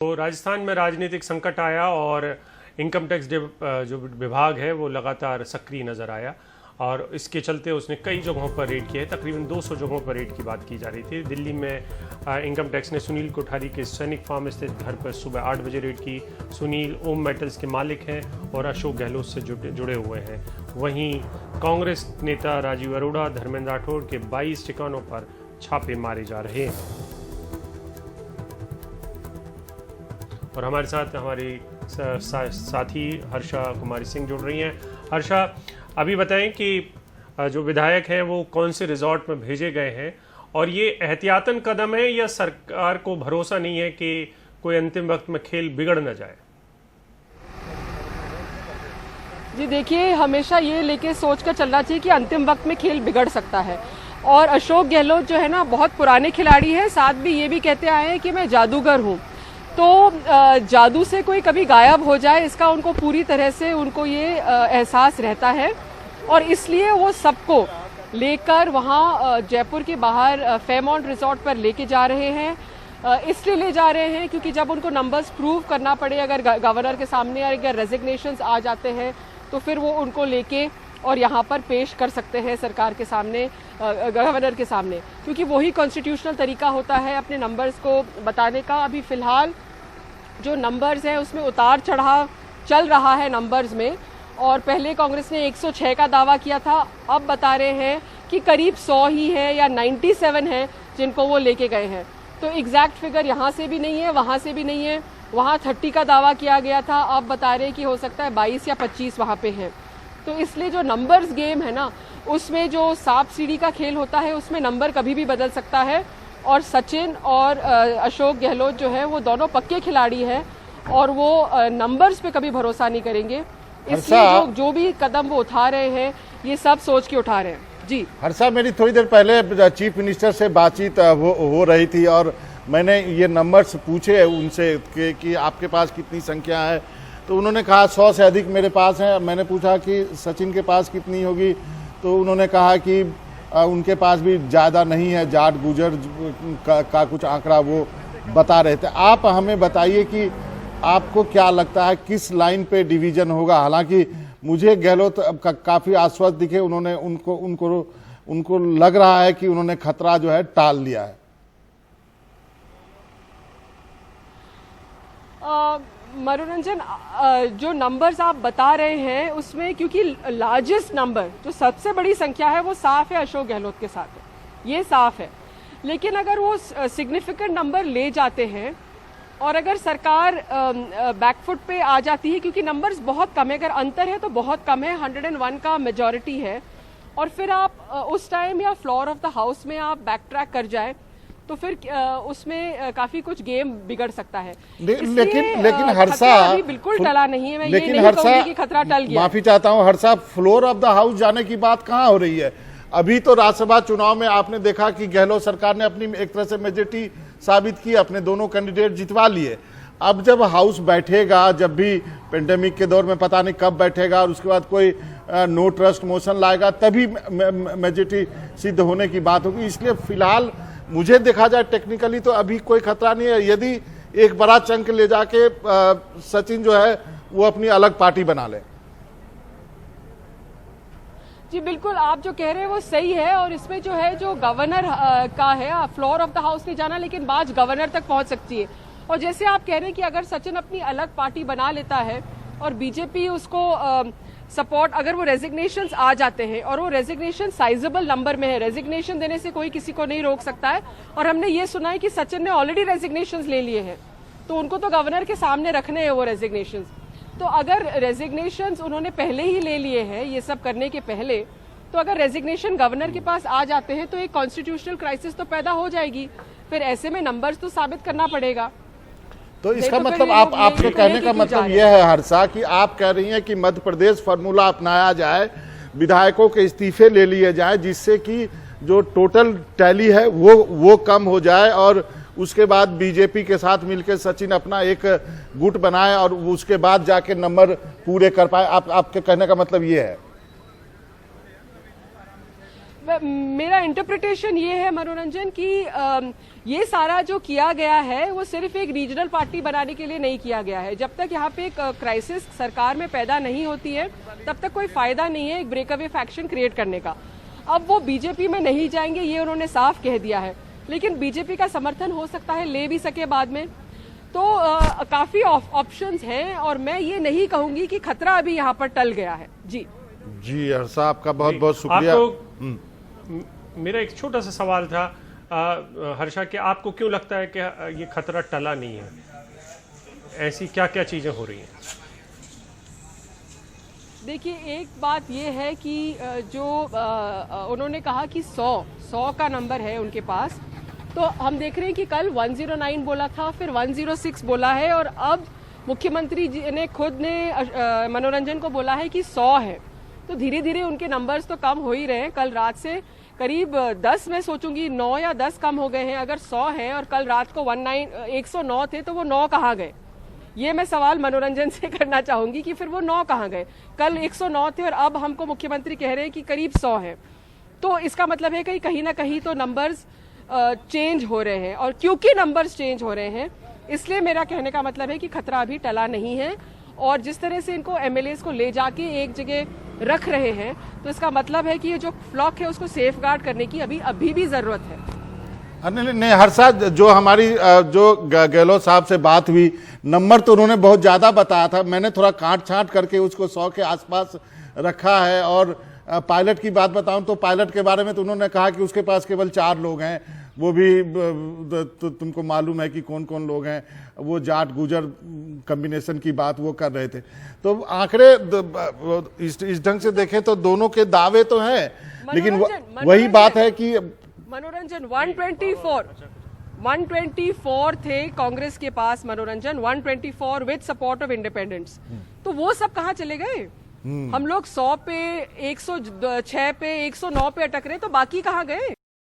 तो राजस्थान में राजनीतिक संकट आया और इनकम टैक्स जो विभाग है वो लगातार सक्रिय नज़र आया और इसके चलते उसने कई जगहों पर रेड किया है। तकरीबन 200 जगहों पर रेड की बात की जा रही थी। दिल्ली में इनकम टैक्स ने सुनील कोठारी के सैनिक फार्म स्थित घर पर सुबह 8 बजे रेड की। सुनील ओम मेटल्स के मालिक हैं और अशोक गहलोत से जुड़े हुए हैं। वहीं कांग्रेस नेता राजीव अरोड़ा, धर्मेंद्र राठौड़ के 22 ठिकानों पर छापे मारे जा रहे हैं। और हमारे साथ हमारी साथी हर्षा कुमारी सिंह जुड़ रही हैं। हर्षा, अभी बताएं कि जो विधायक हैं वो कौन से रिजॉर्ट में भेजे गए हैं और ये एहतियातन कदम है या सरकार को भरोसा नहीं है कि कोई अंतिम वक्त में खेल बिगड़ न जाए? जी देखिए, हमेशा ये लेके सोच कर चलना चाहिए कि अंतिम वक्त में खेल बिगड़ सकता है। और अशोक गहलोत जो है ना, बहुत पुराने खिलाड़ी हैं, साथ भी ये भी कहते आए हैं कि मैं जादूगर हूँ। तो जादू से कोई कभी गायब हो जाए, इसका उनको पूरी तरह से उनको ये एहसास रहता है और इसलिए वो सबको लेकर वहाँ जयपुर के बाहर फेयरमाउंट रिजॉर्ट पर लेके जा रहे हैं। इसलिए ले जा रहे हैं क्योंकि जब उनको नंबर्स प्रूव करना पड़े, अगर गवर्नर के सामने अगर रेजिग्नेशंस आ जाते हैं तो फिर वो उनको लेके और यहाँ पर पेश कर सकते हैं सरकार के सामने, गवर्नर के सामने, क्योंकि वही कॉन्स्टिट्यूशनल तरीका होता है अपने नंबर्स को बताने का। अभी फिलहाल जो नंबर्स हैं उसमें उतार चढ़ाव चल रहा है नंबर्स में, और पहले कांग्रेस ने 106 का दावा किया था, अब बता रहे हैं कि करीब 100 ही है या 97 है जिनको वो लेके गए हैं। तो एग्जैक्ट फिगर यहाँ से भी नहीं है, वहाँ से भी नहीं है। वहाँ 30 का दावा किया गया था, अब बता रहे हैं कि हो सकता है 22 या 25 वहाँ पे है। तो इसलिए जो नंबर्स गेम है ना, उसमें जो सांप सीढ़ी का खेल होता है उसमें नंबर कभी भी बदल सकता है। और सचिन और अशोक गहलोत जो है वो दोनों पक्के खिलाड़ी हैं और वो नंबर्स पे कभी भरोसा नहीं करेंगे। इसलिए जो भी कदम वो उठा रहे हैं ये सब सोच के उठा रहे हैं। जी हर्षा, मेरी थोड़ी देर पहले चीफ मिनिस्टर से बातचीत हो रही थी और मैंने ये नंबर्स पूछे उनसे कि आपके पास कितनी संख्या है, तो उन्होंने कहा 100 से अधिक मेरे पास है। मैंने पूछा कि सचिन के पास कितनी होगी, तो उन्होंने कहा कि उनके पास भी ज़्यादा नहीं है, जाट गुजर का कुछ आंकड़ा वो बता रहे थे। आप हमें बताइए कि आपको क्या लगता है किस लाइन पे डिवीजन होगा? हालांकि मुझे गहलोत काफ़ी आश्वस्त दिखे, उन्होंने उनको लग रहा है कि उन्होंने खतरा जो है टाल लिया है। मनोरंजन, जो नंबर्स आप बता रहे हैं उसमें क्योंकि लार्जेस्ट नंबर, जो सबसे बड़ी संख्या है, वो साफ है अशोक गहलोत के साथ है, ये साफ है। लेकिन अगर वो सिग्निफिकेंट नंबर ले जाते हैं और अगर सरकार बैकफुट पे आ जाती है, क्योंकि नंबर्स बहुत कम है, अगर अंतर है तो बहुत कम है, 101 का मेजॉरिटी है, और फिर आप उस टाइम या फ्लोर ऑफ द हाउस में आप बैक ट्रैक कर जाए तो फिर उसमें काफी कुछ गेम बिगड़ सकता है। लेकिन हर्षा अभी बिल्कुल टला नहीं है। मैं लेकिन ये नहीं कहूंगी कि खतरा टल गया। माफी चाहता हूं Harsha, floor of the house जाने की बात कहां हो रही है? अभी तो राज्यसभा चुनाव में आपने देखा कि गहलोत सरकार ने अपनी एक तरह से मेजोरिटी साबित की, अपने दोनों कैंडिडेट जितवा लिए। अब जब हाउस बैठेगा, जब भी पेंडेमिक के दौर में पता नहीं कब बैठेगा और उसके बाद कोई नो ट्रस्ट मोशन लाएगा, तभी मेजोरिटी सिद्ध होने की बात होगी। इसलिए फिलहाल मुझे देखा जाए टेक्निकली तो अभी कोई खतरा नहीं है। यदि एक बड़ा चंक ले जाके सचिन जो है वो अपनी अलग पार्टी बना ले। जी बिल्कुल, आप जो कह रहे हैं वो सही है, और इसमें जो है जो गवर्नर का है, फ्लोर ऑफ द हाउस नहीं जाना, लेकिन बात गवर्नर तक पहुंच सकती है। और जैसे आप कह रहे हैं कि अगर सचिन अपनी अलग पार्टी बना लेता है और बीजेपी उसको सपोर्ट, अगर वो रेजिग्नेशंस आ जाते हैं और वो रेजिग्नेशन साइजेबल नंबर में है, रेजिग्नेशन देने से कोई किसी को नहीं रोक सकता है। और हमने ये सुना है कि सचिन ने ऑलरेडी रेजिग्नेशंस ले लिए हैं, तो उनको तो गवर्नर के सामने रखने हैं वो रेजिग्नेशंस। तो अगर रेजिग्नेशंस उन्होंने पहले ही ले लिए हैं, ये सब करने के पहले, तो अगर रेजिग्नेशन गवर्नर के पास आ जाते हैं तो एक कॉन्स्टिट्यूशनल क्राइसिस तो पैदा हो जाएगी। फिर ऐसे में नंबर्स तो साबित करना पड़ेगा। तो इसका मतलब आपके कहने का मतलब यह है हर्षा कि आप कह रही हैं कि मध्य प्रदेश फार्मूला अपनाया जाए, विधायकों के इस्तीफे ले लिए जाए, जिससे कि जो टोटल टैली है वो कम हो जाए और उसके बाद बीजेपी के साथ मिलकर सचिन अपना एक गुट बनाए और उसके बाद जाके नंबर पूरे कर पाए। आपके कहने का मतलब ये है? मेरा इंटरप्रिटेशन ये है मनोरंजन कि ये सारा जो किया गया है वो सिर्फ एक रीजनल पार्टी बनाने के लिए नहीं किया गया है। जब तक यहाँ पे एक क्राइसिस सरकार में पैदा नहीं होती है तब तक कोई फायदा नहीं है एक ब्रेकअवे फैक्शन क्रिएट करने का। अब वो बीजेपी में नहीं जाएंगे ये उन्होंने साफ कह दिया है, लेकिन बीजेपी का समर्थन हो सकता है ले भी सके बाद में। तो काफी ऑप्शंस हैं और मैं ये नहीं कहूंगी कि खतरा अभी यहाँ पर टल गया है। जी हर्षा, आपका बहुत बहुत शुक्रिया। मेरा एक छोटा सा सवाल था हर्षा, कि आपको क्यों लगता है कि ये खतरा टला नहीं है? ऐसी क्या क्या चीजें हो रही हैं? देखिए, एक बात ये है कि जो उन्होंने कहा कि 100 का नंबर है उनके पास, तो हम देख रहे हैं कि कल 109 बोला था, फिर 106 बोला है और अब मुख्यमंत्री जी ने खुद ने मनोरंजन को बोला है कि 100 है। तो धीरे धीरे उनके नंबर्स तो कम हो ही रहे हैं। कल रात से करीब 10, मैं सोचूंगी 9 या 10 कम हो गए हैं। अगर 100 है और कल रात को 109 थे तो वो 9 कहाँ गए? ये मैं सवाल मनोरंजन से करना चाहूंगी कि फिर वो 9 कहाँ गए? कल 109 थे और अब हमको मुख्यमंत्री कह रहे हैं कि करीब 100 है। तो इसका मतलब है कि कहीं ना कहीं तो नंबर्स चेंज हो रहे हैं, और क्योंकि नंबर्स चेंज हो रहे हैं इसलिए मेरा कहने का मतलब है कि खतरा अभी टला नहीं है। और जिस तरह से इनको एमएलएस को ले जाके एक जगह रख रहे हैं तो इसका मतलब है कि ये जो फ्लॉक है उसको सेफगार्ड करने की अभी भी जरूरत है। नहीं हर्षा, जो हमारी जो गहलोत साहब से बात हुई, नंबर तो उन्होंने बहुत ज्यादा बताया था, मैंने थोड़ा काट छांट करके उसको 100 के आसपास रखा है। और पायलट की बात बताऊं तो पायलट के बारे में तो उन्होंने कहा कि उसके पास केवल 4 लोग हैं, वो भी तो तुमको मालूम है कि कौन कौन लोग हैं, वो जाट गुजर कॉम्बिनेशन की बात वो कर रहे थे। तो आंकड़े इस ढंग से देखें तो दोनों के दावे तो हैं, लेकिन वही बात है कि मनोरंजन 124 थे कांग्रेस के पास, मनोरंजन 124 विद सपोर्ट ऑफ इंडिपेंडेंट्स। तो वो सब कहाँ चले गए? हम लोग 100 पे, 106 पे, 109 पे अटक रहे, तो बाकी कहाँ गए?